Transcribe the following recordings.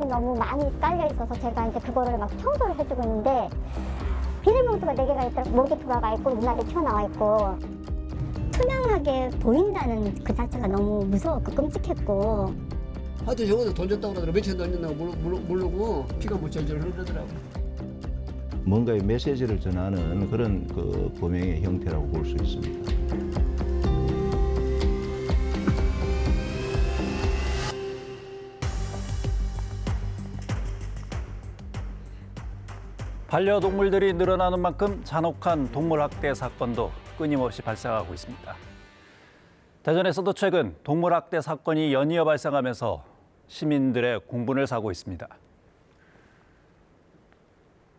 낙엽이 너무 많이 깔려 있어서 제가 이제 그거를 막 청소를 해주고 있는데 비닐봉투가 4개가 있더라고. 목이 돌아가 있고 눈알이 튀어나와 있고 투명하게 보인다는 그 자체가 너무 무서웠고 끔찍했고 하여튼 적어도 돈 줬다고 그러더라고. 며칠 던졌다고 모르고 피가 무철절 흐르더라고. 뭔가의 메시지를 전하는 그런 그 범행의 형태라고 볼 수 있습니다. 반려동물들이 늘어나는 만큼 잔혹한 동물학대 사건도 끊임없이 발생하고 있습니다. 대전에서도 최근 동물학대 사건이 연이어 발생하면서 시민들의 공분을 사고 있습니다.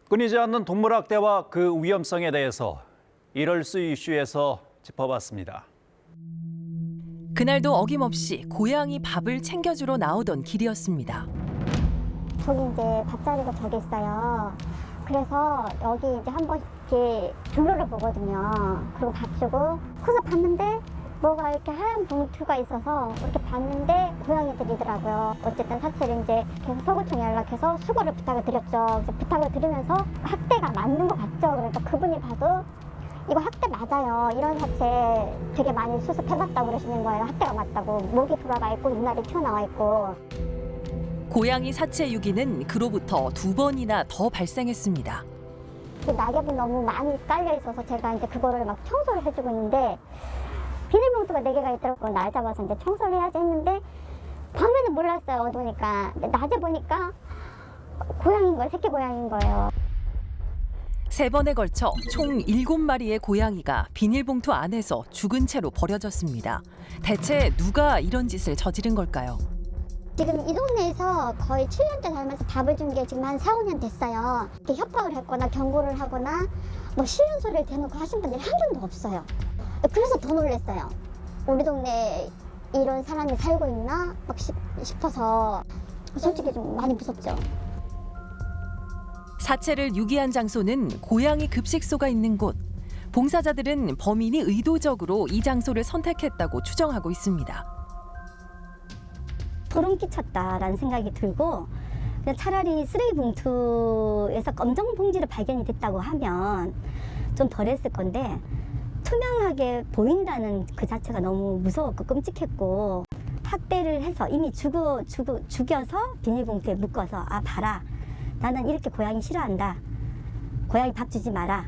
끊이지 않는 동물학대와 그 위험성에 대해서 이럴수 이슈에서 짚어봤습니다. 그날도 어김없이 고양이 밥을 챙겨주러 나오던 길이었습니다. 저기 이제 밥자리가 저기 있어요. 그래서 여기 이제 한번 이렇게 블루를 보거든요. 그리고 밥 주고 커서 봤는데 뭐가 이렇게 하얀 봉투가 있어서 이렇게 봤는데 고양이들이더라고요. 어쨌든 사체를 이제 계속 서구청에 연락해서 수거를 부탁을 드렸죠. 그래서 부탁을 드리면서 학대가 맞는 것 같죠. 그러니까 그분이 봐도 이거 학대 맞아요. 이런 사체 되게 많이 수습해봤다고 그러시는 거예요. 학대가 맞다고. 목이 돌아가 있고 눈알이 튀어나와 있고. 고양이 사체 유기는 그로부터 2번이나 더 발생했습니다. 그 낙엽이 너무 많이 깔려 있어서 제가 이제 그거를 막 청소를 해주고 있는데 비닐봉투가 4개가 있더라고요. 날 잡아서 이제 청소를 해야지 했는데 밤에는 몰랐어요. 어두우니까. 근데 낮에 보니까 고양이인 거예요. 새끼 고양이인 거예요. 3번에 걸쳐 총 7마리의 고양이가 비닐봉투 안에서 죽은 채로 버려졌습니다. 대체 누가 이런 짓을 저지른 걸까요? 지금 이 동네에서 거의 7년째 살면서 밥을 준 게 지금 한 4, 5년 됐어요. 이렇게 협박을 했거나 경고를 하거나 뭐 싫은 소리를 대놓고 하신 분들이 한 분도 없어요. 그래서 더 놀랐어요. 우리 동네에 이런 사람이 살고 있나 막 싶어서 솔직히 좀 많이 무섭죠. 사체를 유기한 장소는 고양이 급식소가 있는 곳. 봉사자들은 범인이 의도적으로 이 장소를 선택했다고 추정하고 있습니다. 소름 끼쳤다라는 생각이 들고 그냥 차라리 쓰레기 봉투에서 검정 봉지로 발견이 됐다고 하면 좀 덜했을 건데 투명하게 보인다는 그 자체가 너무 무서웠고 끔찍했고 학대를 해서 이미 죽여서 비닐봉투에 묶어서 아 봐라 나는 이렇게 고양이 싫어한다 고양이 밥 주지 마라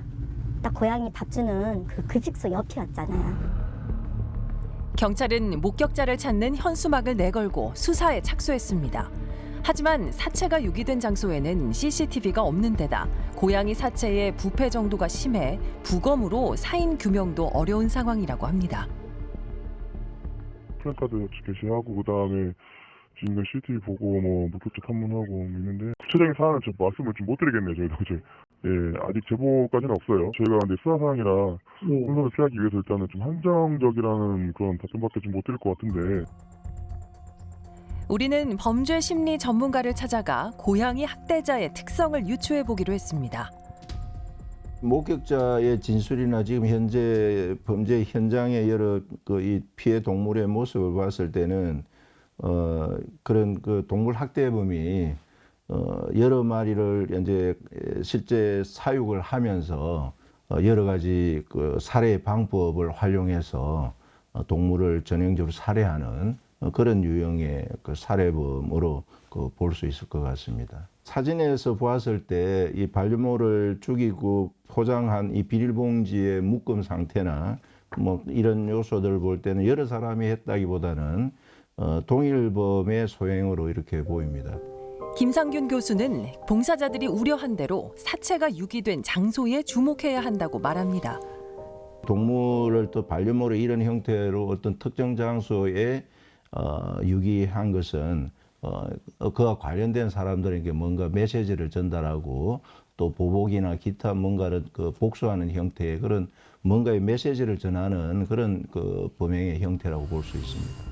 딱 고양이 밥 주는 그 급식소 옆이었잖아요. 경찰은 목격자를 찾는 현수막을 내걸고 수사에 착수했습니다. 하지만 사체가 유기된 장소에는 CCTV가 없는 데다 고양이 사체의 부패 정도가 심해 부검으로 사인 규명도 어려운 상황이라고 합니다. 프랜카드 게시하고 그다음에 지금 CCTV 보고 뭐 목격자 탐문하고 있는데 구체적인 사안은 좀 말씀을 좀 못 드리겠네요. 저희도 아직 제보까지는 없어요. 저희가 근데 수사 사항이라 혼선을 피하기 위해서 일단은 좀 한정적이라는 그런 답변밖에 좀 못 드릴 것 같은데. 우리는 범죄 심리 전문가를 찾아가 고양이 학대자의 특성을 유추해 보기로 했습니다. 목격자의 진술이나 지금 현재 범죄 현장의 여러 이 피해 동물의 모습을 봤을 때는 그런 그 동물 학대범이 여러 마리를 이제 실제 사육을 하면서 여러 가지 그 살해 방법을 활용해서 동물을 전형적으로 살해하는 그런 유형의 그 살해범으로 볼 수 있을 것 같습니다. 사진에서 보았을 때 이 반려묘를 죽이고 포장한 이 비닐봉지의 묶음 상태나 뭐 이런 요소들을 볼 때는 여러 사람이 했다기보다는 동일범의 소행으로 이렇게 보입니다. 김상균 교수는 봉사자들이 우려한 대로 사체가 유기된 장소에 주목해야 한다고 말합니다. 동물을 또 반려묘로 이런 형태로 어떤 특정 장소에 유기한 것은 그와 관련된 사람들에게 뭔가 메시지를 전달하고 또 보복이나 기타 뭔가를 복수하는 형태의 그런 뭔가의 메시지를 전하는 그런 범행의 형태라고 볼 수 있습니다.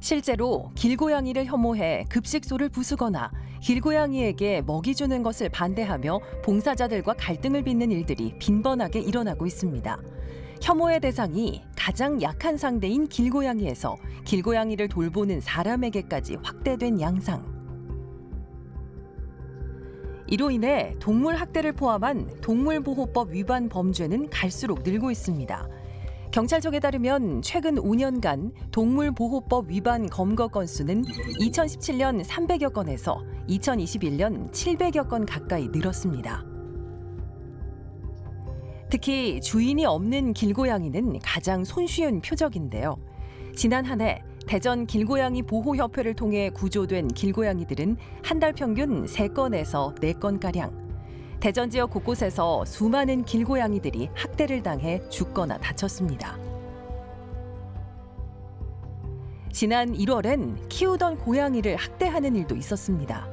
실제로 길고양이를 혐오해 급식소를 부수거나 길고양이에게 먹이 주는 것을 반대하며 봉사자들과 갈등을 빚는 일들이 빈번하게 일어나고 있습니다. 혐오의 대상이 가장 약한 상대인 길고양이에서 길고양이를 돌보는 사람에게까지 확대된 양상. 이로 인해 동물 학대를 포함한 동물보호법 위반 범죄는 갈수록 늘고 있습니다. 경찰청에 따르면 최근 5년간 동물보호법 위반 검거 건수는 2017년 300여 건에서 2021년 700여 건 가까이 늘었습니다. 특히 주인이 없는 길고양이는 가장 손쉬운 표적인데요. 지난 한 해 대전 길고양이 보호협회를 통해 구조된 길고양이들은 한 달 평균 3건에서 4건가량. 대전 지역 곳곳에서 수많은 길고양이들이 학대를 당해 죽거나 다쳤습니다. 지난 1월엔 키우던 고양이를 학대하는 일도 있었습니다.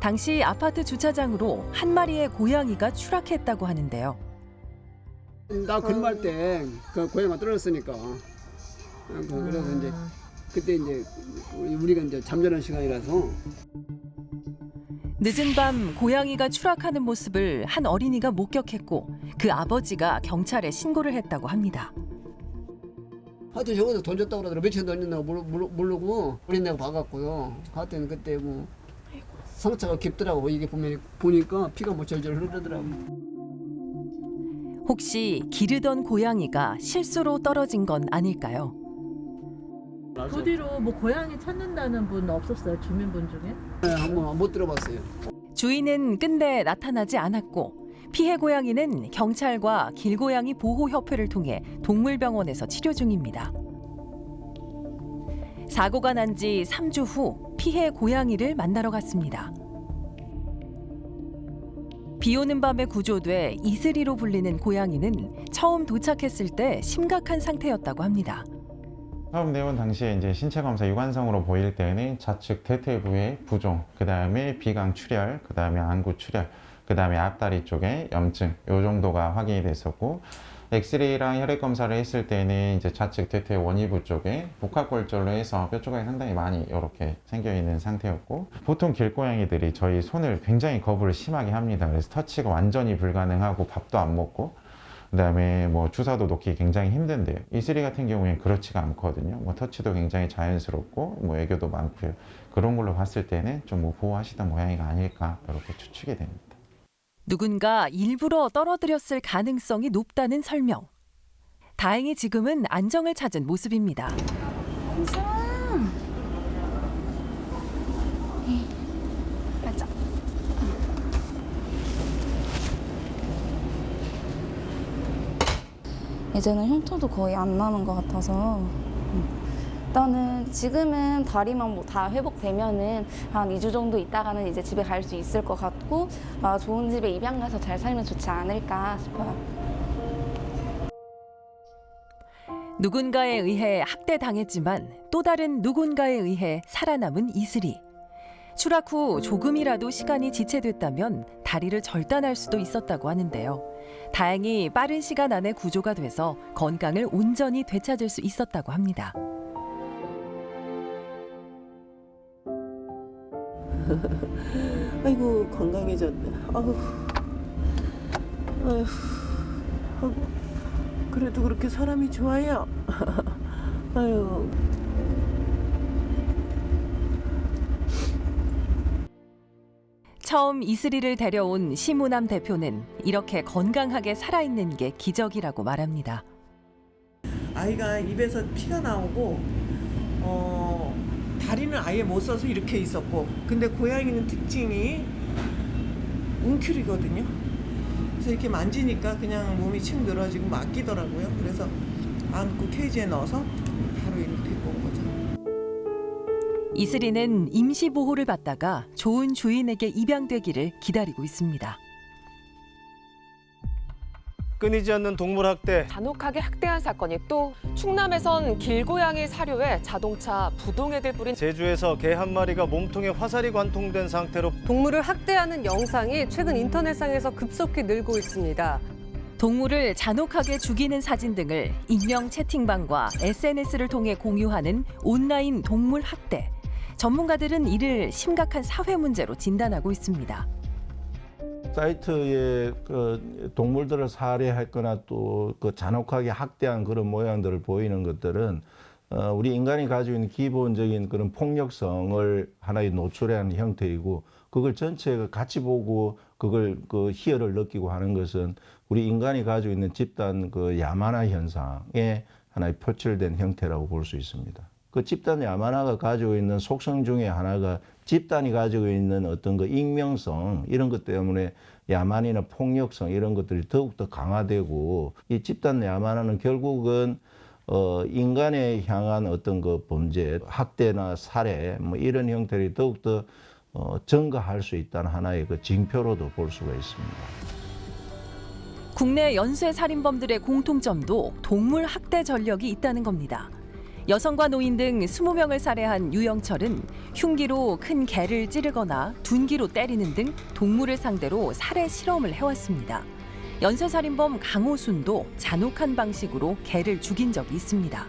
당시 아파트 주차장으로 한 마리의 고양이가 추락했다고 하는데요. 나 근무할 때 그 고양이가 떨어졌으니까 그래서 이제 그때 이제 우리가 이제 잠자는 시간이라서 늦은 밤 고양이가 추락하는 모습을 한 어린이가 목격했고 그 아버지가 경찰에 신고를 했다고 합니다. 하여튼 저거도 돈 줬다고 그러더라고. 며칠 던졌나고 모르고 어린애가 봐갖고요. 하여튼 그때 뭐 상처가 깊더라고. 이게 보니까 피가 뭐 절절 흐르더라고. 혹시 기르던 고양이가 실수로 떨어진 건 아닐까요? 그 뒤로 뭐 고양이 찾는다는 분 없었어요? 주민분 중에? 네, 한번 못 들어봤어요. 주인은 끝내 나타나지 않았고 피해 고양이는 경찰과 길고양이 보호협회를 통해 동물병원에서 치료 중입니다. 사고가 난 지 3주 후 피해 고양이를 만나러 갔습니다. 비 오는 밤에 구조돼 이슬이로 불리는 고양이는 처음 도착했을 때 심각한 상태였다고 합니다. 처음 내원 당시에 이제 신체 검사 유관상으로 보일 때는 좌측 대퇴부의 부종, 그 다음에 비강 출혈, 그 다음에 안구 출혈, 그 다음에 앞다리 쪽에 염증, 요 정도가 확인이 됐었고, 엑스레이랑 혈액 검사를 했을 때는 이제 좌측 대퇴 원위부 쪽에 복합골절로 해서 뼈 조각이 상당히 많이 이렇게 생겨 있는 상태였고, 보통 길고양이들이 저희 손을 굉장히 거부를 심하게 합니다. 그래서 터치가 완전히 불가능하고 밥도 안 먹고, 그 다음에 뭐 주사도 놓기 굉장히 힘든데요. 이슬이 같은 경우에는 그렇지가 않거든요. 뭐 터치도 굉장히 자연스럽고 뭐 애교도 많고요. 그런 걸로 봤을 때는 좀 뭐 보호하시던 모양이가 아닐까 이렇게 추측이 됩니다. 누군가 일부러 떨어뜨렸을 가능성이 높다는 설명. 다행히 지금은 안정을 찾은 모습입니다. 이제는 흉터도 거의 안 나는 것 같아서 일단은 지금은 다리만 뭐 다 회복되면은 한 2주 정도 있다가는 이제 집에 갈 수 있을 것 같고 좋은 집에 입양 가서 잘 살면 좋지 않을까 싶어요. 누군가에 의해 학대당했지만 또 다른 누군가에 의해 살아남은 이슬이. 추락 후 조금이라도 시간이 지체됐다면 다리를 절단할 수도 있었다고 하는데요. 다행히 빠른 시간 안에 구조가 돼서 건강을 온전히 되찾을 수 있었다고 합니다. 아이고 건강해졌네. 아유, 그래도 그렇게 사람이 좋아요. 아유. 처음 이슬이를 데려온 심우남 대표는 이렇게 건강하게 살아있는 게 기적이라고 말합니다. 아이가 입에서 피가 나오고 다리는 아예 못 써서 이렇게 있었고, 근데 고양이는 특징이 웅크리거든요. 그래서 이렇게 만지니까 그냥 몸이 칙 늘어지고 맡기더라고요. 그래서 안고 케이지에 넣어서 바로 이렇게 데리고 온 거죠. 이슬이는 임시보호를 받다가 좋은 주인에게 입양되기를 기다리고 있습니다. 끊이지 않는 동물 학대. 잔혹하게 학대한 사건이 또 충남에선 길고양이 사료에 자동차 부동액을 뿌린 제주에서 개 한 마리가 몸통에 화살이 관통된 상태로 동물을 학대하는 영상이 최근 인터넷상에서 급속히 늘고 있습니다. 동물을 잔혹하게 죽이는 사진 등을 익명 채팅방과 SNS를 통해 공유하는 온라인 동물 학대. 전문가들은 이를 심각한 사회 문제로 진단하고 있습니다. 사이트에 그 동물들을 살해했거나 또 그 잔혹하게 학대한 그런 모양들을 보이는 것들은 우리 인간이 가지고 있는 기본적인 그런 폭력성을 하나의 노출하는 형태이고, 그걸 전체가 같이 보고 그걸 그 희열을 느끼고 하는 것은 우리 인간이 가지고 있는 집단 그 야만화 현상의 하나의 표출된 형태라고 볼 수 있습니다. 그 집단 야만화가 가지고 있는 속성 중에 하나가 집단이 가지고 있는 어떤 그 익명성, 이런 것 때문에 야만이나 폭력성 이런 것들이 더욱더 강화되고, 이 집단 야만화는 결국은 인간에 향한 어떤 그 범죄, 학대나 살해 뭐 이런 형태를 더욱더 증가할 수 있다는 하나의 그 징표로도 볼 수가 있습니다. 국내 연쇄 살인범들의 공통점도 동물 학대 전력이 있다는 겁니다. 여성과 노인 등 20명을 살해한 유영철은 흉기로 큰 개를 찌르거나 둔기로 때리는 등 동물을 상대로 살해 실험을 해왔습니다. 연쇄살인범 강호순도 잔혹한 방식으로 개를 죽인 적이 있습니다.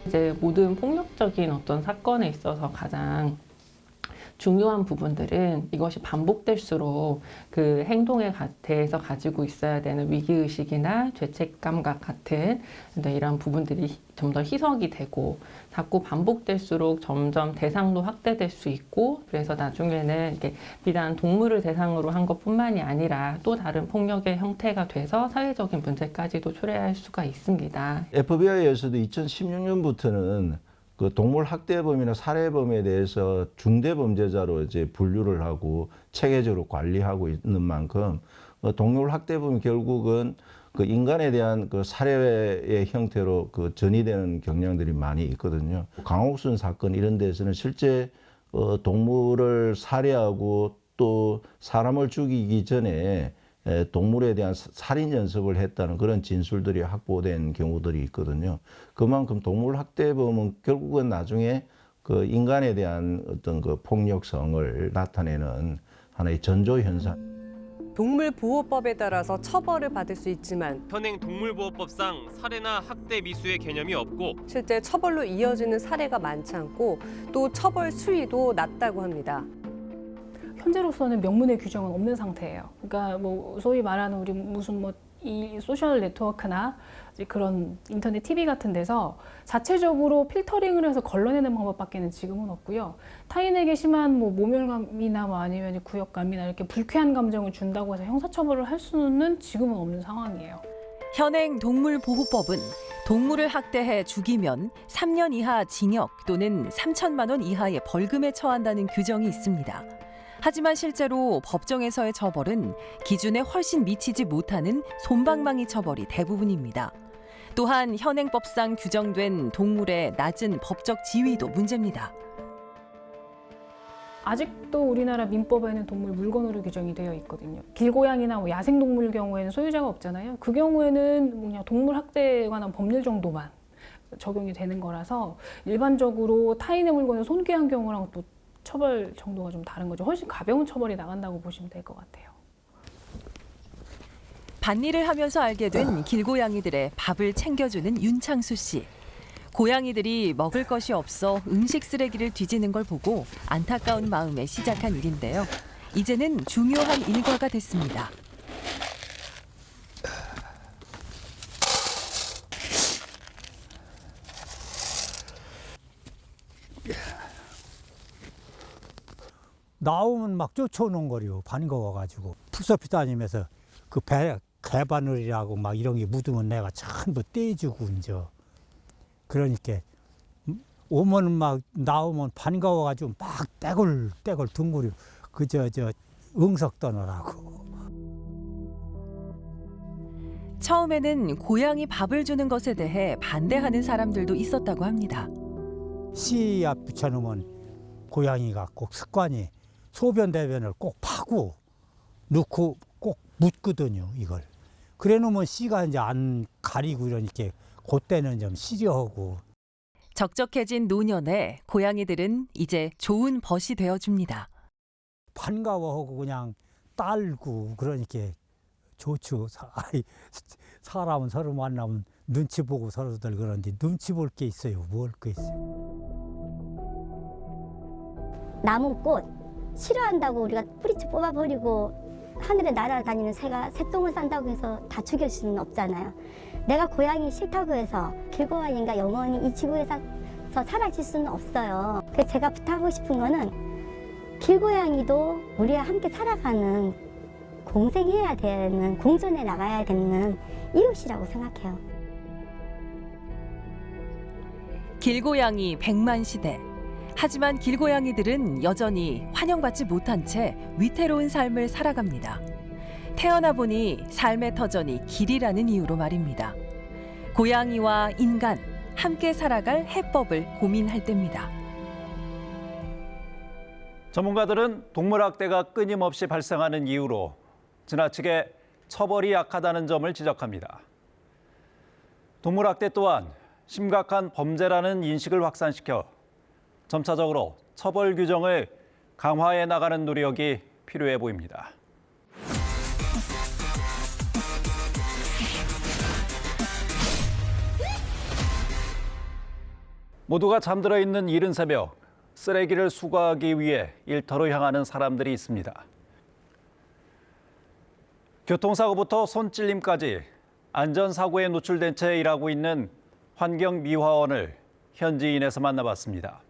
이제 모든 폭력적인 어떤 사건에 있어서 가장 중요한 부분들은 이것이 반복될수록 그 행동에 대해서 가지고 있어야 되는 위기의식이나 죄책감과 같은 이런 부분들이 좀 더 희석이 되고, 자꾸 반복될수록 점점 대상도 확대될 수 있고, 그래서 나중에는 이렇게 비단 동물을 대상으로 한 것뿐만이 아니라 또 다른 폭력의 형태가 돼서 사회적인 문제까지도 초래할 수가 있습니다. FBI에서도 2016년부터는 그 동물 학대범이나 살해범에 대해서 중대범죄자로 이제 분류를 하고 체계적으로 관리하고 있는 만큼, 동물 학대범이 결국은 그 인간에 대한 그 살해의 형태로 그 전이되는 경향들이 많이 있거든요. 강옥순 사건 이런 데서는 실제 동물을 살해하고 또 사람을 죽이기 전에 동물에 대한 살인 연습을 했다는 그런 진술들이 확보된 경우들이 있거든요. 그만큼 동물 학대범은 결국은 나중에 그 인간에 대한 어떤 그 폭력성을 나타내는 하나의 전조 현상. 동물보호법에 따라서 처벌을 받을 수 있지만 현행 동물보호법상 살해나 학대 미수의 개념이 없고, 실제 처벌로 이어지는 사례가 많지 않고 또 처벌 수위도 낮다고 합니다. 현재로서는 명문의 규정은 없는 상태예요. 그러니까 뭐 소위 말하는 우리 무슨 뭐 이 소셜 네트워크나 그런 인터넷 TV 같은 데서 자체적으로 필터링을 해서 걸러내는 방법밖에는 지금은 없고요. 타인에게 심한 뭐 모멸감이나 뭐 아니면 구역감이나 이렇게 불쾌한 감정을 준다고 해서 형사처벌을 할 수는 지금은 없는 상황이에요. 현행 동물보호법은 동물을 학대해 죽이면 3년 이하 징역 또는 3천만 원 이하의 벌금에 처한다는 규정이 있습니다. 하지만 실제로 법정에서의 처벌은 기준에 훨씬 미치지 못하는 솜방망이 처벌이 대부분입니다. 또한 현행법상 규정된 동물의 낮은 법적 지위도 문제입니다. 아직도 우리나라 민법에는 동물 물건으로 규정이 되어 있거든요. 길고양이나 뭐 야생동물 경우에는 소유자가 없잖아요. 그 경우에는 그냥 동물 학대에 관한 법률 정도만 적용이 되는 거라서 일반적으로 타인의 물건을 손괴한 경우랑 또 처벌 정도가 좀 다른 거죠. 훨씬 가벼운 처벌이 나간다고 보시면 될 것 같아요. 밭일을 하면서 알게 된 길고양이들의 밥을 챙겨주는 윤창수 씨. 고양이들이 먹을 것이 없어 음식 쓰레기를 뒤지는 걸 보고 안타까운 마음에 시작한 일인데요. 이제는 중요한 일과가 됐습니다. 나오면 막 쫓아오는 거리요. 반가워가지고 풀숲이 다니면서 그 개바늘이라고 막 이런 게 묻으면 내가 전부 떼주고 이제 그러니까 오면 막 나오면 반가워가지고 막 떼굴떼굴 둥그리 그저 응석 떠느라고. 처음에는 고양이 밥을 주는 것에 대해 반대하는 사람들도 있었다고 합니다. 씨앗 붙여놓으면 고양이가 꼭 습관이 소변 대변을 꼭 파고 넣고 꼭 묻거든요, 이걸. 그래 놓으면 씨가 이제 안 가리고 이러니까 그때는 좀 시려하고. 적적해진 노년에 고양이들은 이제 좋은 벗이 되어줍니다. 반가워하고 그냥 딸고 그러니까 좋죠. 사람은 서로 만나면 눈치 보고 서로들 그러는데 눈치 볼 게 있어요. 뭘 게 있어요. 나무꽃, 싫어한다고 우리가 뿌리채 뽑아버리고 하늘에 날아다니는 새똥을 싼다고 해서 다 죽일 수는 없잖아요. 내가 고양이 싫다고 해서 길고양이가 영원히 이 지구에서 사라질 수는 없어요. 그래서 제가 부탁하고 싶은 거는 길고양이도 우리와 함께 살아가는, 공생해야 되는, 공존해 나가야 되는 이웃이라고 생각해요. 길고양이 100만 시대. 하지만 길고양이들은 여전히 환영받지 못한 채 위태로운 삶을 살아갑니다. 태어나 보니 삶의 터전이 길이라는 이유로 말입니다. 고양이와 인간, 함께 살아갈 해법을 고민할 때입니다. 전문가들은 동물학대가 끊임없이 발생하는 이유로 지나치게 처벌이 약하다는 점을 지적합니다. 동물학대 또한 심각한 범죄라는 인식을 확산시켜 점차적으로 처벌 규정을 강화해 나가는 노력이 필요해 보입니다. 모두가 잠들어 있는 이른 새벽, 쓰레기를 수거하기 위해 일터로 향하는 사람들이 있습니다. 교통사고부터 손찔림까지 안전사고에 노출된 채 일하고 있는 환경미화원을 현지인에서 만나봤습니다.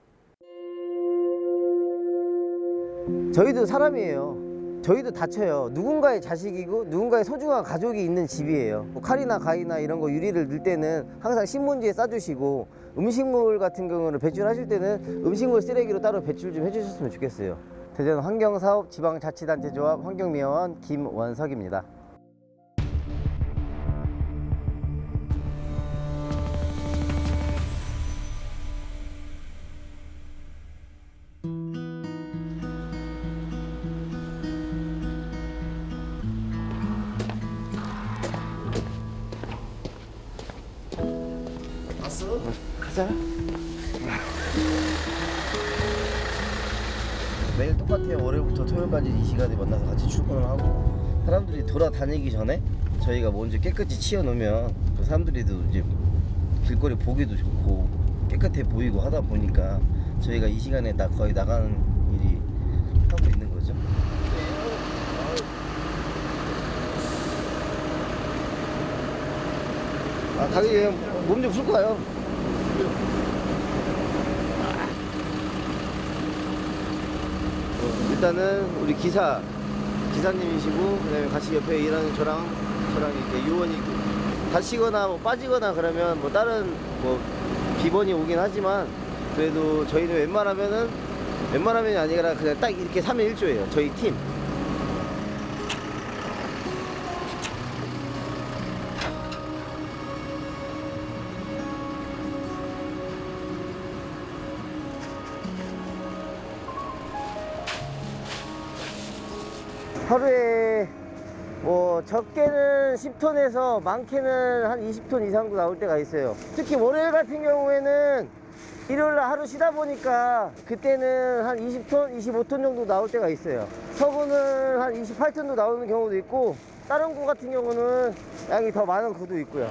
저희도 사람이에요. 저희도 다쳐요. 누군가의 자식이고 누군가의 소중한 가족이 있는 집이에요. 뭐 칼이나 가위나 이런 거 유리를 넣을 때는 항상 신문지에 싸주시고, 음식물 같은 경우는 배출하실 때는 음식물 쓰레기로 따로 배출 좀 해주셨으면 좋겠어요. 대전 환경사업 지방자치단체조합 환경미화원 김원석입니다. 가자. 매일 똑같아요. 월요일부터 토요일까지 이 시간에 만나서 같이 출근을 하고, 사람들이 돌아다니기 전에 저희가 먼저 깨끗이 치워놓으면 그 사람들이도 이제 길거리 보기도 좋고 깨끗해 보이고 하다 보니까 저희가 이 시간에 다 거의 나가는 일이 하고 있는 거죠. 가게 몸 좀 풀고 가요. 일단은 우리 기사님이시고, 그다음에 같이 옆에 일하는 저랑 이렇게 요원이 다치거나 뭐 빠지거나 그러면 뭐 다른 뭐 비번이 오긴 하지만, 그래도 저희는 웬만하면이 아니라 그냥 딱 이렇게 3일 1조예요. 저희 팀. 하루에 뭐 적게는 10톤에서 많게는 한 20톤 이상도 나올 때가 있어요. 특히 월요일 같은 경우에는 일요일날 하루 쉬다 보니까 그때는 한 20톤, 25톤 정도 나올 때가 있어요. 서구는 한 28톤도 나오는 경우도 있고, 다른 구 같은 경우는 양이 더 많은 구도 있고요.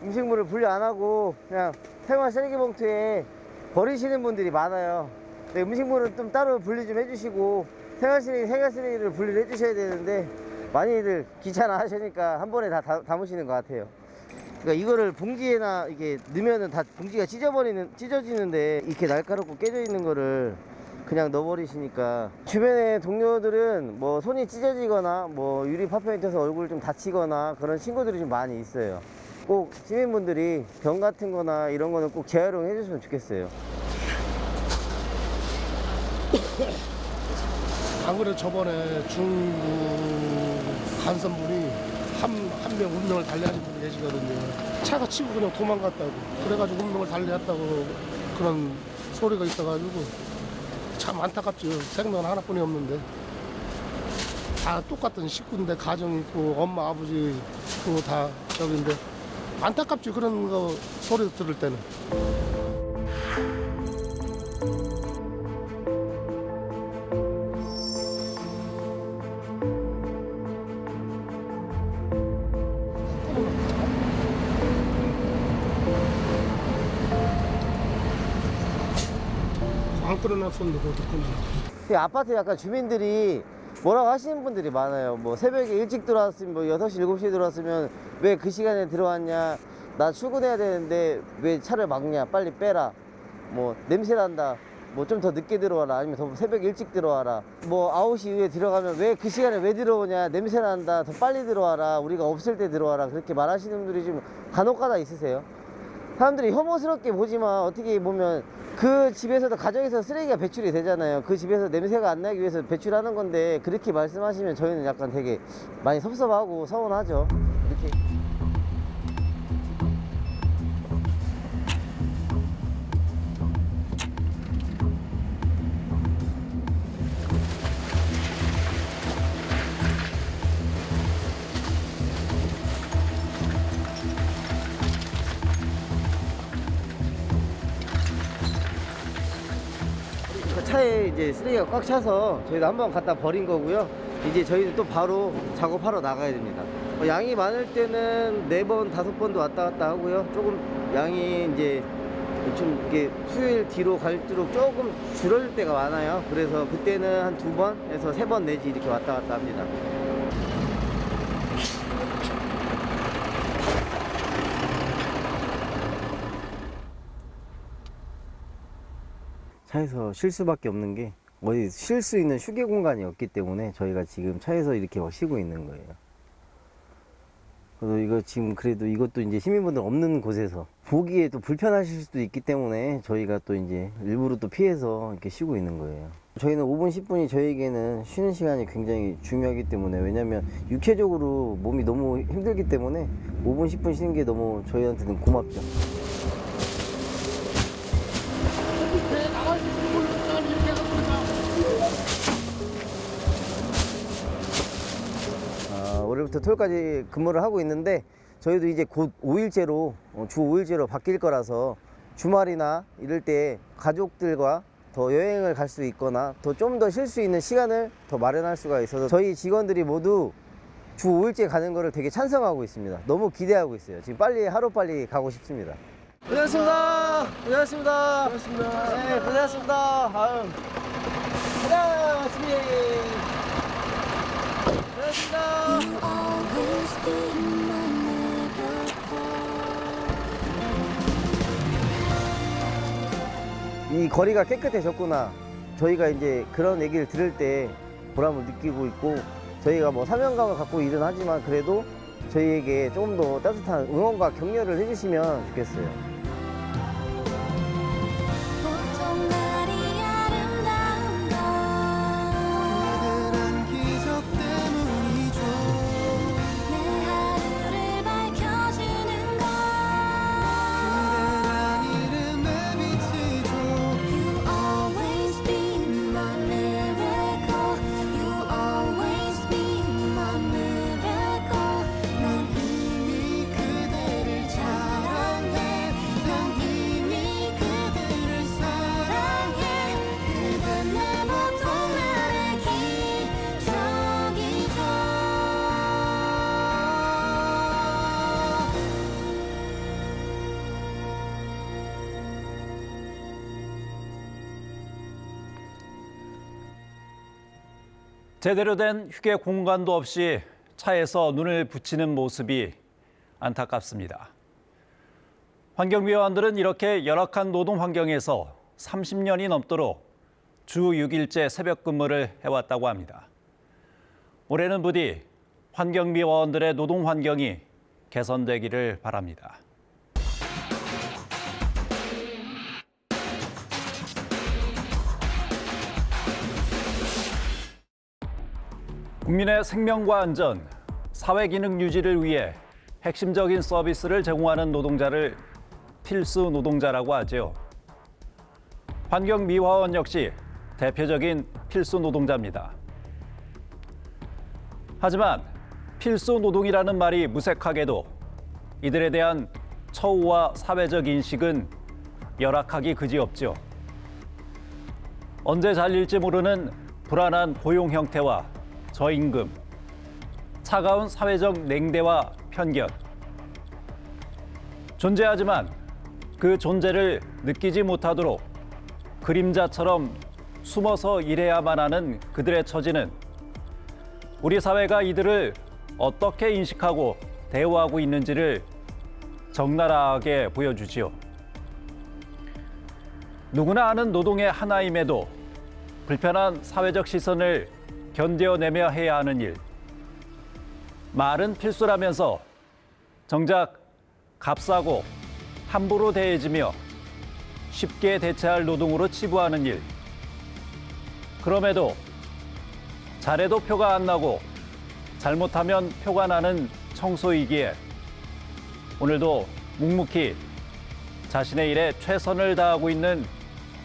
음식물을 분리 안 하고 그냥 생활 쓰레기 봉투에 버리시는 분들이 많아요. 근데 음식물은 좀 따로 분리 좀 해주시고, 생활 쓰레기를 분리를 해주셔야 되는데 많이들 귀찮아 하시니까 한 번에 다 담으시는 것 같아요. 그러니까 이거를 봉지에나 이게 넣으면은 다 봉지가 찢어지는데, 이렇게 날카롭고 깨져 있는 거를 그냥 넣어버리시니까 주변에 동료들은 뭐 손이 찢어지거나 뭐 유리 파편이 튀어서 얼굴 좀 다치거나 그런 친구들이 좀 많이 있어요. 꼭 시민분들이 병 같은 거나 이런 거는 꼭 재활용해 줬으면 좋겠어요. 안 그래도 저번에 중국 간선분이 한 명 운명을 달리하신 분이 계시거든요. 차가 치고 그냥 도망갔다고, 그래가지고 운명을 달리했다고 그런 소리가 있어가지고 참 안타깝죠. 생명은 하나뿐이 없는데 다 똑같은 식구인데, 가정 있고 엄마 아버지 그거 다 저기인데 안타깝지, 그런 거 소리 들을 때는. 안 끊어놨었는데 그거 듣고. 이 아파트 약간 주민들이 뭐라고 하시는 분들이 많아요. 뭐 새벽에 일찍 들어왔으면 뭐 6시, 7시에 들어왔으면 왜 그 시간에 들어왔냐. 나 출근해야 되는데 왜 차를 막냐. 빨리 빼라. 뭐 냄새 난다. 뭐 좀 더 늦게 들어와라. 아니면 더 새벽 일찍 들어와라. 뭐 9시 이후에 들어가면 왜 그 시간에 왜 들어오냐. 냄새 난다. 더 빨리 들어와라. 우리가 없을 때 들어와라. 그렇게 말하시는 분들이 좀 간혹가다 있으세요. 사람들이 혐오스럽게 보지만 어떻게 보면 그 집에서도 가정에서 쓰레기가 배출이 되잖아요. 그 집에서 냄새가 안 나기 위해서 배출하는 건데 그렇게 말씀하시면 저희는 약간 되게 많이 섭섭하고 서운하죠. 이렇게. 차에 이제 쓰레기가 꽉 차서 저희도 한번 갖다 버린 거고요. 이제 저희도 또 바로 작업하러 나가야 됩니다. 양이 많을 때는 4번, 5번도 왔다 갔다 하고요. 조금 양이 이제 좀 이렇게 수요일 뒤로 갈수록 조금 줄어들 때가 많아요. 그래서 그때는 한 2번에서 3번 내지 이렇게 왔다 갔다 합니다. 차에서 쉴 수밖에 없는 게 어디 쉴 수 있는 휴게 공간이 없기 때문에 저희가 지금 차에서 이렇게 쉬고 있는 거예요. 그래서 이거 지금 그래도 이것도 이제 시민분들 없는 곳에서 보기에 또 불편하실 수도 있기 때문에 저희가 또 이제 일부러 또 피해서 이렇게 쉬고 있는 거예요. 저희는 5분, 10분이 저희에게는 쉬는 시간이 굉장히 중요하기 때문에 왜냐면 육체적으로 몸이 너무 힘들기 때문에 5분, 10분 쉬는 게 너무 저희한테는 고맙죠. 월요일부터 토요일까지 근무를 하고 있는데 저희도 이제 곧 5일제로 주 5일제로 바뀔 거라서 주말이나 이럴 때 가족들과 더 여행을 갈 수 있거나 더 좀 더 쉴 수 있는 시간을 더 마련할 수가 있어서 저희 직원들이 모두 주 5일제 가는 거를 되게 찬성하고 있습니다. 너무 기대하고 있어요. 지금 빨리 하루빨리 가고 싶습니다. 고생하셨습니다. 고생하셨습니다. 고생하셨습니다. 네, 고생하셨습니다. 아유. 가자, 준비. 이 거리가 깨끗해졌구나. 저희가 이제 그런 얘기를 들을 때 보람을 느끼고 있고 저희가 뭐 사명감을 갖고 일은 하지만 그래도 저희에게 조금 더 따뜻한 응원과 격려를 해주시면 좋겠어요. 제대로 된 휴게 공간도 없이 차에서 눈을 붙이는 모습이 안타깝습니다. 환경미화원들은 이렇게 열악한 노동 환경에서 30년이 넘도록 주 6일제 새벽 근무를 해왔다고 합니다. 올해는 부디 환경미화원들의 노동 환경이 개선되기를 바랍니다. 국민의 생명과 안전, 사회 기능 유지를 위해 핵심적인 서비스를 제공하는 노동자를 필수 노동자라고 하죠. 환경미화원 역시 대표적인 필수 노동자입니다. 하지만 필수 노동이라는 말이 무색하게도 이들에 대한 처우와 사회적 인식은 열악하기 그지없죠. 언제 잘릴지 모르는 불안한 고용 형태와 저임금, 차가운 사회적 냉대와 편견. 존재하지만 그 존재를 느끼지 못하도록 그림자처럼 숨어서 일해야만 하는 그들의 처지는 우리 사회가 이들을 어떻게 인식하고 대우하고 있는지를 적나라하게 보여주지요. 누구나 아는 노동의 하나임에도 불편한 사회적 시선을 견뎌내며 해야 하는 일. 말은 필수라면서 정작 값싸고 함부로 대해지며 쉽게 대체할 노동으로 치부하는 일. 그럼에도 잘해도 표가 안 나고 잘못하면 표가 나는 청소이기에 오늘도 묵묵히 자신의 일에 최선을 다하고 있는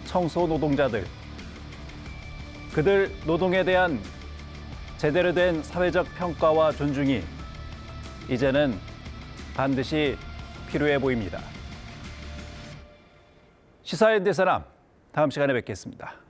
청소 노동자들. 그들 노동에 대한 제대로 된 사회적 평가와 존중이 이제는 반드시 필요해 보입니다. 시사인 대사남, 다음 시간에 뵙겠습니다.